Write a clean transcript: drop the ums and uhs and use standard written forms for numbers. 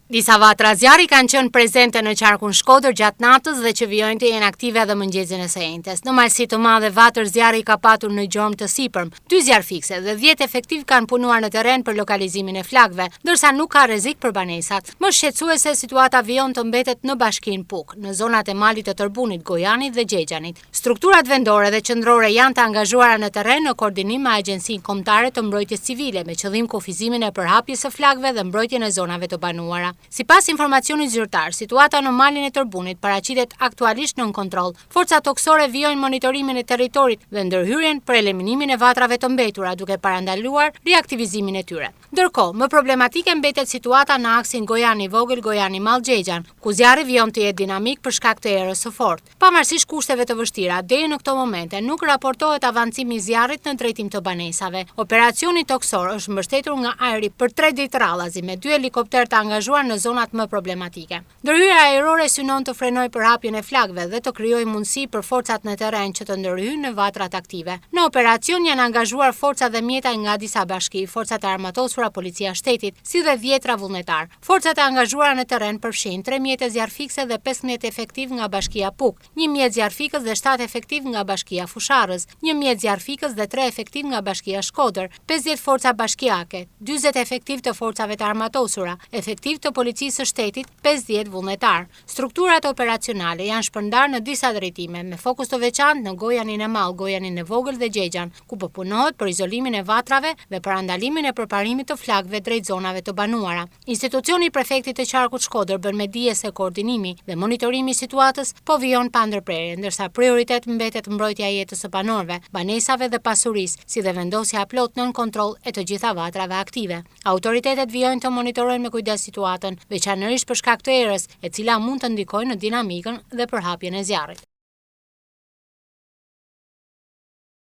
Disa vatra zjarri kanë qenë prezente në qarkun Shkodër gjatë natës dhe që vijojnë të jenë aktive edhe mëngjesin e së njëjtës. Në malësi të madhe vatër zjarri ka patur në gjormë të sipërm, 2 zjarr fikse dhe 10 efektiv kanë punuar në terren për lokalizimin e flakëve, ndërsa nuk ka rrezik për banesat. Më shqetësuese situata vijon të mbetet në bashkinë Puk, në zonat e malit të Tërbunit, Gojanit dhe Gjexhanit. Strukturat vendore dhe qendrore janë të angazhuara në terren në koordinim me Agjencinë Kombëtare të Mbrojtjes Civile me qëllim kufizimin e përhapjes së flakëve dhe mbrojtjen e zonave të banuara. Sipas informacionit zyrtar, situata në malin e Tërbunit paraqitet aktualisht nën kontroll. Forcat toksore vijojnë monitorimin e territorit dhe ndërhyrjen për eliminimin e vatrave të mbetura, duke parandaluar riaktivizimin e tyre. Ndërkohë, më problematike mbetet situata në aksin Gojani Vogël, Gojani Mall Gjexhan, ku zjarri vijon të jetë dinamik për shkak të erës së fortë. Pavarësisht kushteve të vështira, deri në këto momente nuk raportohet avancimi i zjarrit në drejtim të banesave. Operacioni toksor është mbështetur nga ajri për 3 ditë radhazi me 2 helikopter të angazhuar në zonat më problematike. Ndërhyrja ajrore synon të frenojë përhapjen e flakëve dhe të krijojë mundësi për forcat në terren që të ndërhyjnë në vatrat aktive. Në operacion janë angazhuar forca dhe mjeta nga disa bashki, forcat e armatosura, policia shtetit, si dhe 10 vullnetar. Forcat e angazhuara në terren përfshin 3 mjete zjarrfikse dhe 15 efektiv nga bashkia Puk, 1 mjet zjarrfikës dhe 7 efektiv nga bashkia Fusharrës, 1 mjet zjarrfikës dhe 3 efektiv nga bashkia Shkodër, 50 forca bashkiake, 40 efektiv të forcave të armatosura, efektiv të policisë së shtetit, 50 vullnetar. Strukturat operacionale janë shpërndarë në disa drejtime, me fokus të veçantë në Gojanin e Mall, Gojanin e Vogël dhe Gjexhan, ku po punohet për izolimin e vatrave dhe parandalimin e përparimit të flakëve drejt zonave të banuara. Institucioni i prefektit të qarkut Shkodër bën me dije se koordinimi dhe monitorimi i situatës po vijon pa ndërprerje, ndërsa prioritet mbetet mbrojtja e jetës së banorëve, banesave dhe pasurisë, si dhe vendosja plot nën kontroll e të gjitha vatrave aktive. Autoritetet vijojnë të monitorojnë me kujdes situatën, veçanërisht për shkak të erës, e cila mund të ndikojë në dinamikën dhe përhapjen e zjarrit.